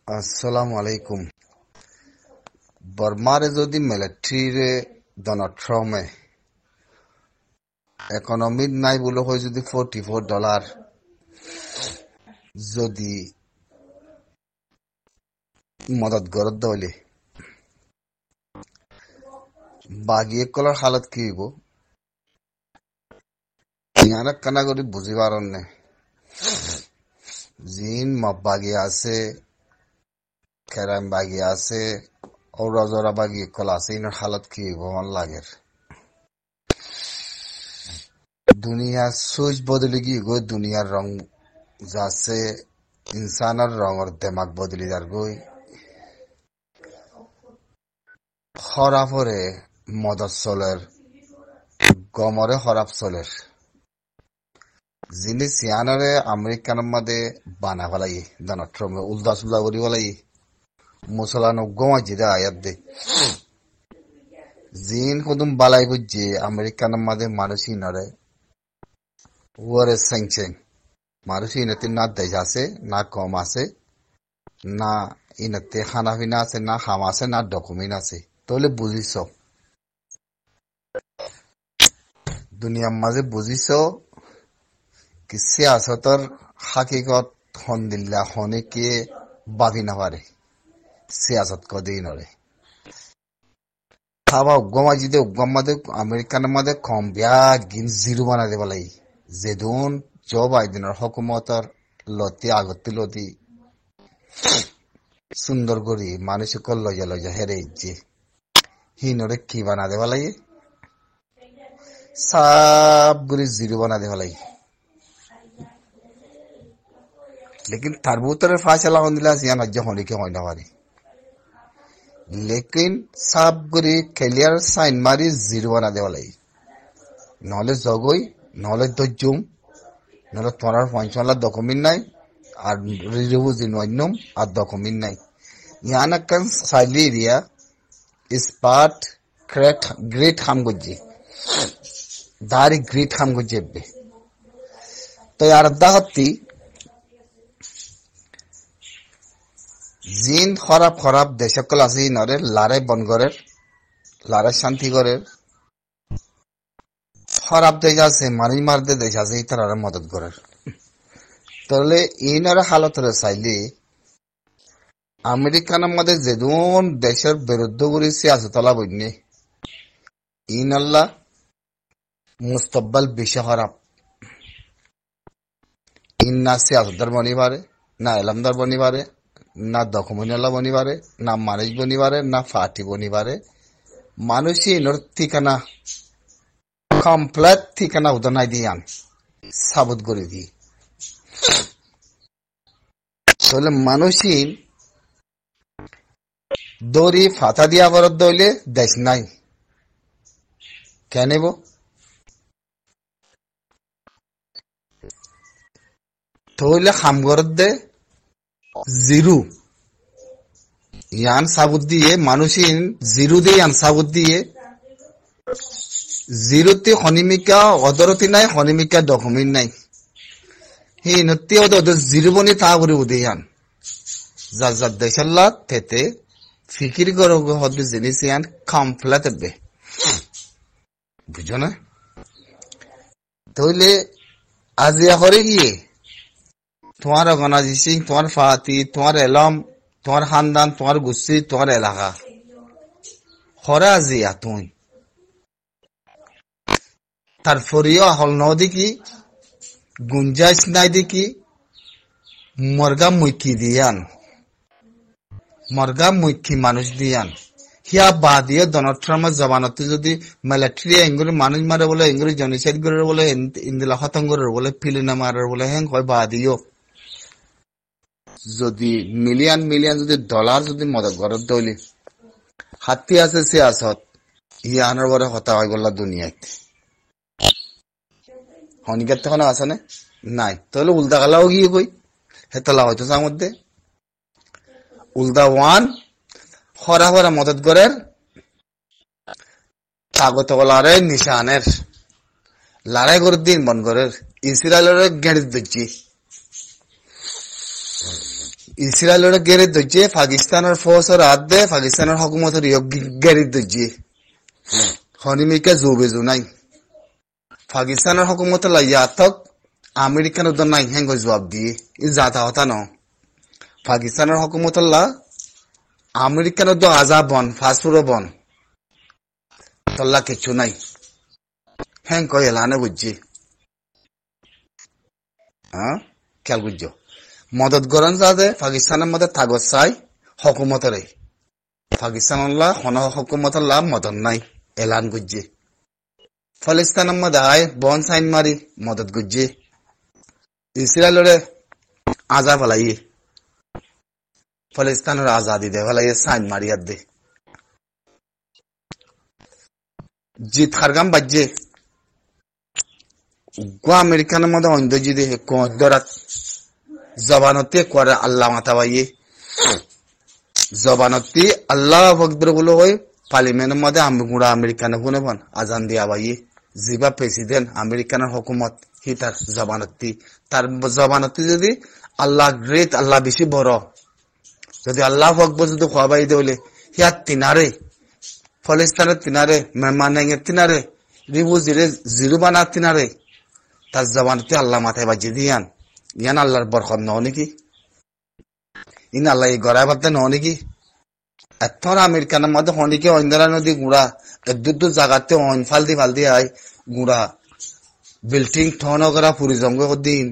আসসালামু আলাইকুম। বর্মারে যদি মিলিটারিরে ডোনাল্ড ট্রাম্পে ইকোনমিক নাই বলে হয় যদি $44 যদি মদত গরত দইলে বাগিয়ে কলার হালত কি হইব ইয়ানা কানা করি বুঝিবার নে জিন মব বাগিয়ে আছে কেরাম বাগিয়ে আছে ওরা জোরা বাগিয়ে কলা আছে ইনার হালত কি হইব আমার লাগের দুনিয়া সুইচ বদলে গিয়ে গো দুনিয়ার রং যাচ্ছে ইনসানের রঙের দেমাগ বদলি যার গই হরাফরে মদত চলের গমরে হরাপ চলের যিনি সিয়ানরে আমেরিকানের মাঝে বানা ফেলাই ডোনাল্ড ট্রাম্পে উল্টা সুল্টা করি ফেলাই মুসলানো গমা জিদে আয়াত দে জিন কদম বালাই বুঝছে আমেরিকানের মাঝে মানুষই নরে ওরে সেংচেং মানুষ ইনাতে না দেশ আছে না কম আছে না ইনাতে খানা পিনা আছে না হাম আছে না ডকুমেন্ট আছে তাহলে বুঝিস দুনিয়ার মাঝে বুঝিস কি সিয়াসতর হাকিকত হন্দিল্লা হনে কে বাবি না পারে সিয়াসত কদেই নরে খাবা উগ্গমা জিদে উগ্গম মাদে আমেরিকানের মাঝে কম বিয়া গিন জিরো বানা দেবা লাই যেদুন জো বাইদিনের হকুমতর লতি আগতি লতি সুন্দর করি মানুষকে লজা লজা হেরে ইচ্ছে হিনরে কি বানা দেবা লাগে সব গুলি জিরো বানা দেবা লাগে लेकिन तरबूतर फासला होंदिला सियान अज्जा होने के होइना वारी लेकिन सब गुरी क्लियर साइन मारी जीरो बना दे वाला नॉलेज जगोई नॉलेज तो जुम नॉलेज তোমার পঞ্চলা ডকুমেন্ট নাই আর রিভিউ জিনওয়াইনম আর ডকুমেন্ট নাই ইয়ানা কান সাইলি এরিয়া স্পার্ট গ্রেট হাম গজি দারি গ্রেট হাম গজেবে তো यार দাহতি জিন খরাব দেশকল আছে নরে লারে বনগরের লারে শান্তিগরের খরাব দেশ আছে মারি মারতে দেশ আছে ইতার মদত করার তাহলে ইনার হালতরে চাইলে আমেরিকানের মধ্যে যেদুন দেশের বিরুদ্ধ করেছে আছে তলা বইনে ইনাল্লাহ মুস্তকবাল বেশি খারাপ ইন্না সিয়াসতদার বনিবারে না এলামদার বনিবারে না ডকুমেন্টালা বনিবারে না মানুষ বনিবারে না ফাটি বনিবারে মানুষই ইনর ঠিকানা কমপ্লিট ঠিকানা উদনাই দিয়ান সাবুত করে দি তাহলে মানুষই দড়ি ফাতা দিয়া বরদ দইলে দেশ নাই কেন তইলে খামগরদ দে জিরো ইয়ান সাবুত দিয়ে মানুষই জিরো দিয়ে ইয়ান সাবুত দিয়ে জিরোতে হনিমিকা অদরতি নাই হনিমিকা ডকুমেন্ট নাই হি নতি ওদের জিরো বনি তা করে উদে ইয়ান যা যা দেশাল্লা থেতে ফিকির করো হদ্দে জিনিস ইয়ান কমপ্লিট হবে বুঝো না তাহলে আজ করে গিয়ে তোমার অর্গানাইজেশন তোমার ফাতি তোমার এলম তোমার খানদান তোমার গুচ্ছি তোমার এলাকা হরে আজিয়া তুই তারপরেও হল ন দেখি গুঞ্জাইশ নাই দেখি মর্গা মুখি দিয়ান মর্গা মুখি মানুষ দিয়ান হিয়া বাদিয়ে ডোনাল্ড ট্রাম্পের জবানতে যদি মিলিটারি এঙ্গুরি মানুষ মারে বলে এঙ্গুরি জেনোসাইড করে বলে ইন্দিলা খতম করে বলে ফিলিনা মারে বলে হেন কয় বাদিও যদি মিলিয়ন যদি ডলার যদি মদত গরত দইলি হাতি আছে সিয়াসত ইয়ানোর বড় কথা হয় গলা দুনিয়াতে হনিকার তখন আছে না নাই তাহলে উল্টা গালাও গিয়ে কই হেতলা হয়তো তার মধ্যে উল্টা ওয়ান হরা হরা মদত করের কাগত লারে নিশানের লড়াই করে দিন বন করের ইসরায়েলের গেড়ে দিচ্ছি ইসরায়েলের গেরে দইছে পাকিস্তানের ফৌজের হাত দে পাকিস্তানের হকুমতের গেরে দইছে হনিমিকা জুবেজু নাই পাকিস্তানের হকুমতের লাইয়া আতক আমেরিকান উদ্দর নাই হেঙ্গ জবাব দিয়ে ই জাতা হতা ন পাকিস্তানের হকুমতের লা আমেরিকান উদ্দর আজা বন ফাসপুরো বন তল্লা কিছু নাই হেং কয় এলানে বুঝছি হ্যাঁ খেয়াল বুঝছো মদত গরন যাদে পাকিস্তানের মধ্যে থাগত চাই হকুমতের পাকিস্তানল্লা হন হকুমতের লাভ মদত নাই এলান গুজছে ফলিস্তানের মধ্যে আয় বন সাইন মারি মদত গুজছে ইসরায়েলরে আজা ফেলাই ফলিস্তানের আজাদি দে ফেলাই সাইন মারিয়ার দে জিত খারগাম বাজছে গো আমেরিকানের মধ্যে অন্ধ জিদে দরাত জবানতে করে আল্লাহ মাতা ভাইয়ে জবানতি আল্লাহ আকবার বলে হয় পার্লিমেন্টের মধ্যে আমি গুড়া আমেরিকানে শুনে বন আজান দিয়া ভাইয়ে জিবা প্রেসিডেন্ট আমেরিকানের হুকুমত হি তার জবানতি তার জবানতি যদি আল্লাহ গ্রেট আল্লাহ বেশি বড় যদি আল্লাহ আকবার যদি খোয়াবাই দেবলে হিয়ার তিনারে ফলিস্তানের তিনারে মেহমানের তিনারে রিবু জিরে জিরু বানা তিনারে তার জবানতি আল্লাহ মাথায় বাজিয়ে দিয়ান ইয়ান আল্লাহর বরকত ন নাকি ইন আল্লাহ এই গড়াই বার্তা ন নাকি এথর আমেরিকানের মধ্যে হনিকে অন্যরা নদী গুড়া দূর জায়গাতে অন ফালদি আয় গুড়া বিল্ডিং ঠন করা পুরি জঙ্গ দিন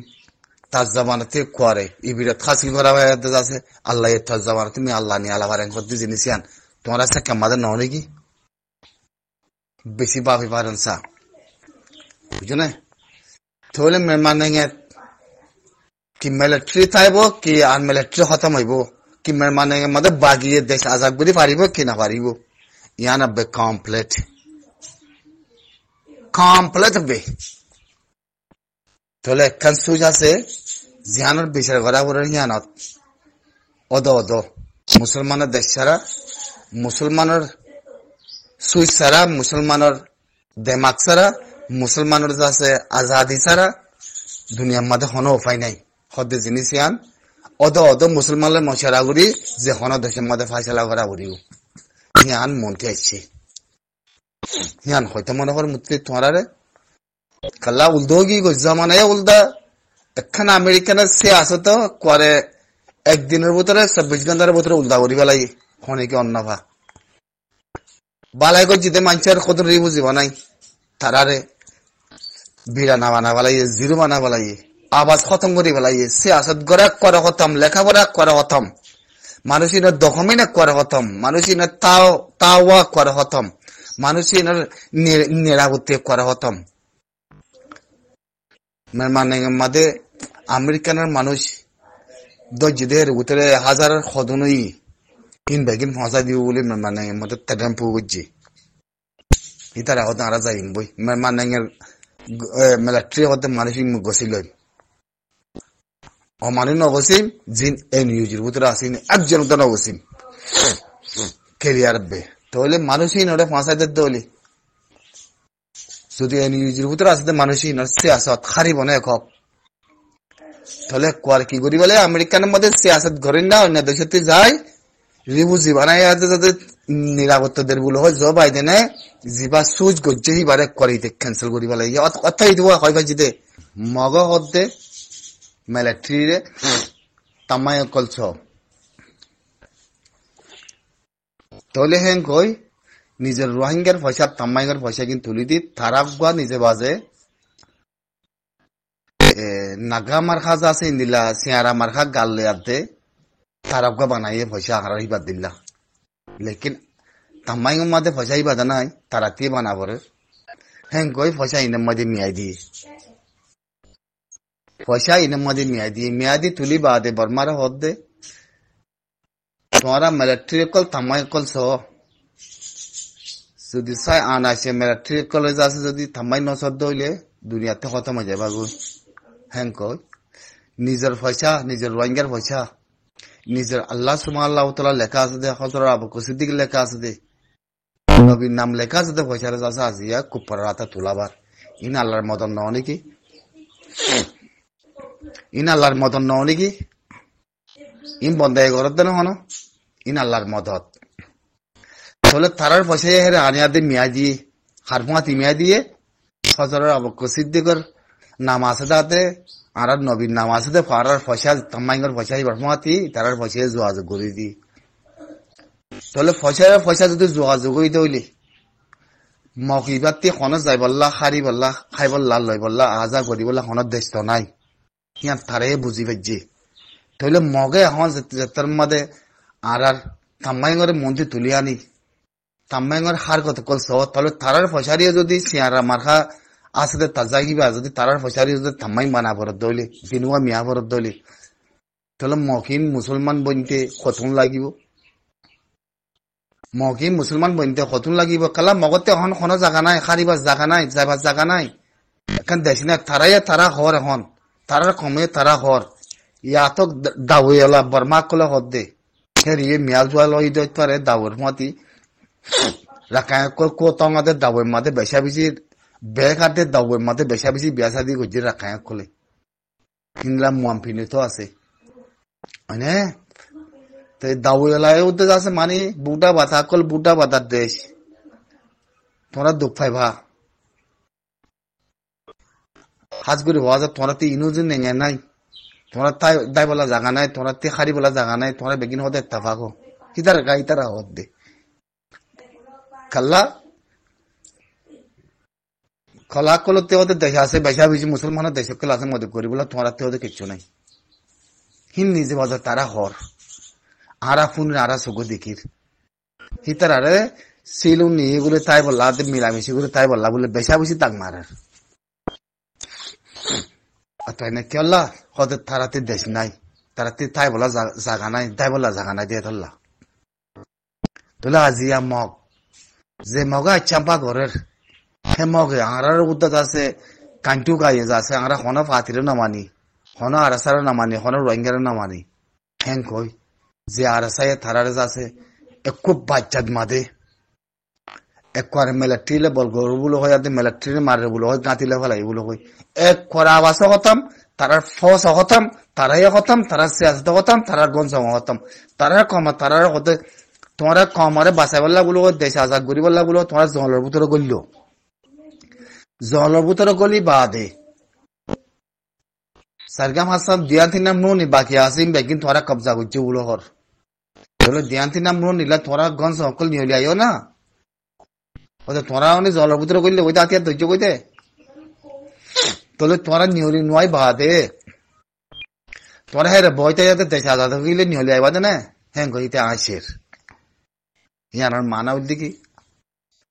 তার জবানতে করে ইবিরত খাসি করা হয়ে আছে আল্লাহ তার জবান তুমি আল্লাহ নিয়ে আল্লাহ বারেন করতে জিনিসিয়ান তোমার আছে কেমাদের ন নাকি বেশি বাপি পারেন সা বুঝো না তাহলে মেহমান কি মিলিটারি থাকব কি আনমিলিটারি খতম হইব কি মানে মধ্যে বাগিয়ে দেশ আজাদ করি পারিব কি না পারিব ইয়ান বে কমপ্লিট বে তাহলে একখান সুজ আছে জিয়ানোর বিচার করা বলে ইয়ানত অদ মুসলমানের দেশ ছাড়া মুসলমানের সুইচ ছাড়া মুসলমানের দেমাক ছাড়া মুসলমানের আছে আজাদি ছাড়া দুনিয়ার মধ্যে কোনো উপায় নাই হদ্দে জিনিস ইয়ান অদ মুসলমানের মশারা করি যে হন দেশের মধ্যে ফাইসলা করা করিও ইয়ান মনকে আসছে ইয়ান হয়তো মনে কর মুক্তি তোমারে কাল্লা উল্দো কি জামানায় উল্দা এখানে আমেরিকানের সে আসে তো করে একদিনের ভিতরে 24 ঘন্টার ভিতরে উল্দা করি বেলাই হনিকে অন্য ভা বালাই জিতে মানুষের কত বুঝিব নাই তারারে বিরানা বানা বেলাই জিরো বানা বেলাই আবাজ খতম করি বেলাই সিয়াসত গড়া করে খতম লেখাপড়া করে খতম মানুষের দখমিনা করে খতম মানুষের তাওয়া করে খতম মানুষের নিরাপত্তি করে খতম মানে মাঝে আমেরিকানের মানুষ দর্জিদের ভিতরে হাজার সদনই তিন বেগিন ফসা দিব বলে মানে মধ্যে টেম্পু বুঝছি ইতারা হতে আরা যাই বই মানে মিলিটারি হতে মানুষ গছিল অমানুষ নগসিম জিন এন ইউজির ভিতরে আসিন একজন তো নগসিম কেরিয়ার বে তাহলে মানুষই নড়ে ফাঁসাই দিতে হলে যদি এন ইউজির ভিতরে আসতে মানুষই সিয়াসত হারিব না এক তাহলে কোয়ার কি করি বলে আমেরিকানের মধ্যে সিয়াসত ঘরেন না অন্য দেশে যায় রিবু জীবানাই আছে যাতে নিরাপত্তাদের বলে হয় জব আইতে না জিবা সুজ গজ্জে বারে করিতে ক্যান্সেল করি বলে অর্থাৎ দিব হয় ভাজিতে মগ হতে মিলিটারি তামাই কলছ তাহলে হেন কই নিজের রোহিঙ্গার পয়সা তামাইগার পয়সা কিন্তু তুলি দি তারাগুয়া নিজে বাজে নাগা মার্খা যা আছে ইন্দিলা সিয়ারা মার্খা গাল আদে তারাগুয়া বানাইয়ে পয়সা হারা হিবাদ দিল্লা লেকিন তামাই মাঝে পয়সা হিবাদ নাই তারাতে বানাবরে হেন কই পয়সা ইনের মাঝে মিয়াই দিয়ে পয়সা ইনের মাঝে মিয়াদি তুলি বাদে বর্মারা হদ দে তোমারা মিলিটারি কল তামাই কল সহ যদি চাই আন আছে মিলিটারি কলেজ আছে যদি থামাই নচদ হইলে দুনিয়াতে খতম হয়ে যাবা গো হেন কই নিজের পয়সা নিজের রোহিঙ্গার পয়সা নিজের আল্লাহ সুবহানাহু ওয়া তাআলা লেখা আছে দে হযরত আবু বকর সিদ্দিক লেখা আছে দে নবীর নাম লেখা আছে দে পয়সার আছে আজিয়া কুপার রাতা তুলাবার ইন আল্লাহর মদন ন নাকি ইন আল্লাহর মদন ন নাকি ইন বন্ধ ঘরত দেন হন ইন আল্লাহর মদত তাহলে তারার পয়সা হেরে আনিয়াদে মিয়া দিয়ে হারফুয়াতি মিয়া দিয়ে ফজরের আবক্ক সিদ্দিকর নাম আছে দাতে আর নবীর নাম আছে দে ফারার পয়সা তামাইঙ্গর পয়সা হারফুয়াতি তারার পয়সা যোগাযোগ করে দি তাহলে পয়সা যদি যোগাযোগ হইতে হইলে মকিবাতি খনজ যাই বললা খারি বললা খাই বললা লই বললা আজা করি বললা খনত দেশ তো নাই ইয়ার তারে বুঝি পাইছে তাহলে মগে এখন যেতার মধ্যে আর তামাইঙ্গরে মন্দির তুলি আনি তাম্মাইঙ্গর হার কত কলস তাহলে তারার পয়সারিও যদি সিয়ারা মার্খা আছে তাজা কিবা যদি তারার পয়সারি যদি তাম্মাই মানা ভরত দইলে বিনুয়া মিয়া ভরত দইলে তাহলে মকিন মুসলমান বনতে কতন লাগিব মকিন মুসলমান বনতে কতন লাগিব কালা মগতে এখন কোনো জায়গা নাই খারিবার জায়গা নাই যাইবার জায়গা নাই এখন দেখি না তারা হর এখন তারার কমে তারা হর ইয়াতো দাওয়েলা বর্মা কলে হদ দে হেরিয়ে মিয়াল জোয়াল হই দইতে পারে দাওয়ের মতি রাখায় কো তঙাদের দাওয়ের মাঝে বেশা বেশি বেকারদের দাওয়ের মাঝে বেশা বেশি বিয়া শাদি করছে রাখায় কলে কিনলাম মুয়ামফিনে তো আছে মানে তো দাওয়েলায় উদ্যোগ আছে মানে বুটা বাতা কল বুটা বাতার দেশ তোরা দুঃখ পাইবা হাজ করে হওয়া যায় তোরা তো ইনো যে নেঙে নাই তোরা তাই দাই বলা জাগা নাই তোরা তে খারি বলা জাগা নাই তোরা বেগিন হতে তাফাকো কিতার গাই তারা হত দে খাল্লা খলা কলতে ওদের দেশে আছে বেশা বেশি মুসলমানের দেশে কল আছে মদত করি বলে তোমার ওদের কিচ্ছু নাই হিন নিজে বাজার তারা হর আরা ফুন আরা সুগো দেখির হিতার আরে সিলুন নিয়ে গুলো তাই বললা মিলামিশি গুলো তাই বললা বলে বেশা বেশি তাক মারার তাই না কেলা হদের তারাতে দেশ নাই তারাতে তাই বলা জাগা নাই তাই বলা জাগা নাই দিয়ে ধরলা তোলা আজিয়া মগ যে মগা চাম্পা ঘরের হে মগে আরার উদ্যোগ আছে কান্টু গাইয়ে আছে আমরা হন ফাতিরে নামানি হন আরাসারে নামানি হন রোহিঙ্গারে নামানি হ্যাং কই যে আরাসায় থারারে আছে একু বাচ্চাদ মাদে একবার মিলিটারিলে বল গরু বলে হয় আদে মিলিটারি মারে বলে হয় গাঁতিলে ফেলাই বলে হয় এক করা আবাস হতাম তারার ফস হতাম তারাই হতাম তারার সিয়াসত হতাম তারার গঞ্জ হতাম তারার কমা তারার হতে তোমার কমারে বাঁচাই বললা গুলো দেশ আজাদ করি বললা গুলো তোমার জলের ভিতরে গলিল জলের ভিতরে গলি বাদে সারগাম হাসান দিয়ান্তি নাম নুনি বাকি আসিম বেগিন তোরা কবজা করছে বলো হর তাহলে দিয়ান্তি নাম নুন নিলা তোরা গঞ্জ সকল নিয়ে আইও না ওদের তোরা অনেক জলের ভিতরে গলিলে ওইটা আতিয়ার ধৈর্য কইতে তাহলে তোরা নিহলি নয় বাদে তোরা হ্যাঁ বইতে যাতে দেশ আজাদ হইলে নিহলি আইবা না হ্যাঁ গইতে আসের ইয়ার মানা উদ্দি কি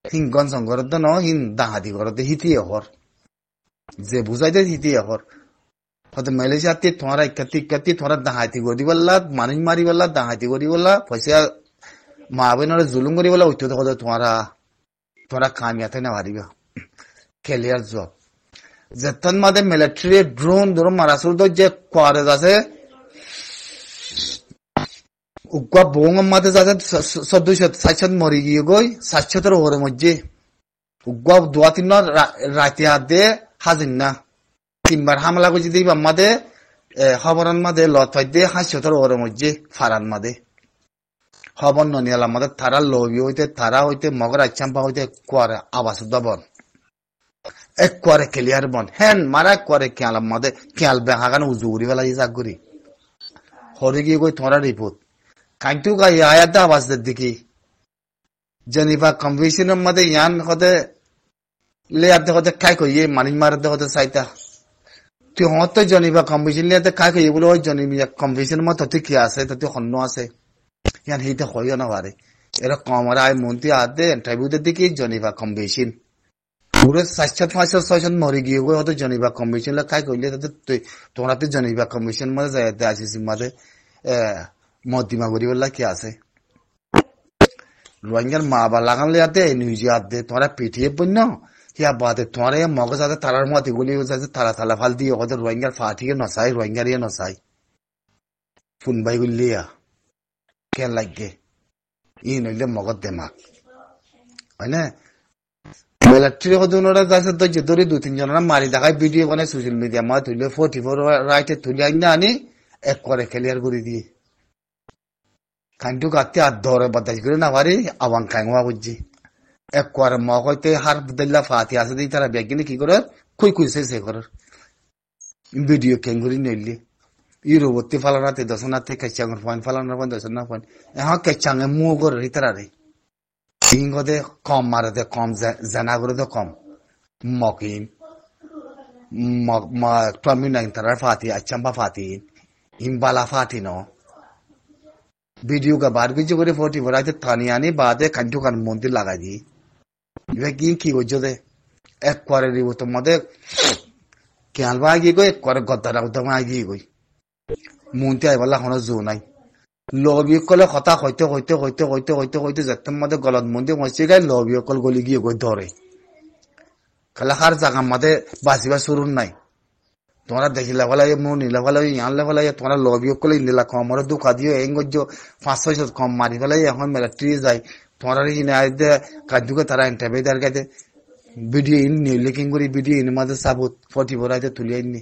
হিং গঞ্জ ঘরত ন হিন দাহাদি ঘরতে হিতিয়ে হর যে বুঝাইতে হিতিয়ে হর হয়তো মালয়েশিয়াতে তোমরা ইকাতি তোমরা দাহাতি করি বললা মানুষ মারি বললা দাহাতি করি বললা পয়সা মা বোনের জুলুম করি বললা ওইতো দেখো তোমরা কামিয়াতে না পারিবা ক্লিয়ার জব যেতন মাদে মিলিটারি ড্রোন ধরুন মারাসুল তো যে কোয়ারেজ আছে উগ্র বং মাদে যাতে 1460 মরি গিয়ে গই 700 ওরে মধ্যে উগ্র দোয়া তিন রাতে হাতে হাজির না তিনবার হামলা করছি দিই মাদে খবরান মাদে লতাই দিয়ে 700 ওরে মধ্যে ফারান মাদে খবর ননিয়ালা মাদে তারা লবি হইতে তারা হইতে মগর আচ্ছাম্পা হইতে কোয়ারে আবাস দবন এক কোয়ারে ক্লিয়ার বন হ্যান মারা কোয়ারে খেয়াল মাদে খেয়াল বেহাগান উজুরি বেলা ইজাক করি হরে গিয়ে কই তোরা রিপোর্ট কাইন্টু গাই আয়াত আওয়াজ দেখি জেনিভা কনভেনশনের মধ্যে ইয়ান হতে লে আতে হতে কাই কই মানিন মারতে হতে সাইতা তুই হতে জেনিভা কনভেনশন লে আতে কাই কই বলে ওই জেনিভা কনভেনশন মধ্যে তুই কি আছে তুই হন্ন আছে ইয়ান হিতে হইও না পারে এরা কমরা আই মন্ত্রী আদে ইন্টারভিউ দেখি জেনিভা কনভেনশন পুরো 700-500 মরে গিয়ে হয়তো জেনিভা কনভেনশন লে কাই কইলে তোমরা তো জেনিভা কনভেনশন মধ্যে যাইতে আসিস মাঝে মদিমা করি বললা কি আছে রোহিঙ্গার মা বা লাগান লিয়াতে নিউজি আদে তোমরা পিটিয়ে বন্য ইয়া বাদে তোমরা মগজ আদে তারার মতি গুলি যাচ্ছে তারা তালা ফাল দিয়ে ওদের রোহিঙ্গার ফাটিয়ে নসাই রোহিঙ্গার ইয়ে নসাই ফুনবাই গুলিয়া কেন লাগে ই নইলে মগজ দেমাক হয় না মিলিটারি হদুনরা যাচ্ছে তো যে ধরে 2-3 জনরা মারি দেখায় ভিডিও বানায় সোশ্যাল মিডিয়া মা তুলে 44 রাইটে তুলে আনি এক করে ক্লিয়ার করে দিয়ে কান্টু কাটতে আর ধরে বাতাস করে না পারি আবাং খাইয়া বুঝছি এক করে মগ হইতে হার দিল্লা ফাতি আছে দিই তারা ব্যাগ কি করে খুই খুঁজছে সে করে ভিডিও কেঙ্গুরি নইলি ইউরোবর্তী ফালানাতে দশনাতে কেচাঙ্গর পয়েন্ট ফালানোর পয়েন্ট দশনা পয়েন্ট এখন কেচাঙ্গে মু করে রিতারে ইংগদে কম মারতে কম জানা করে তো কম মকিন টমি নাইন তারার ফাতি আচ্ছাম্পা ফাতি ইমবালা ফাতি ন ভিডিও का बार बीच করে 40 বড়াইতে থানিয়ানি বাদে কান্টু কান মন্দির লাগাই দি ইবে কি হইছো দে এক করে দিব তোমাদের কেয়াল বাগি গই এক করে গদ্দারা উদমা আগি গই মুনতে আইবালা হনো জো নাই লবি কলে কথা হইতে যেতম মধ্যে গলত মন্দির মসি গাই লবি কল গলি গিয়ে গই ধরে কালা হার জায়গা মধ্যে বাসিবা শুরু নাই তোমরা দেখিলা ভালো মু নিলা ভালো আনলে ভালো তোমরা লবি কলে নিলা কম আর দুঃখা দিও এই গজ্জ 500 কম মারি ফেলাই এখন মিলিটারি যায় তোমরা ইনে কাজুকে তারা ইন্টারভিউ দার গাইতে ভিডিও ইন নিলেকিং করি ভিডিও ইন মধ্যে সাবুত 40 বড়াইতে তুলি আইনি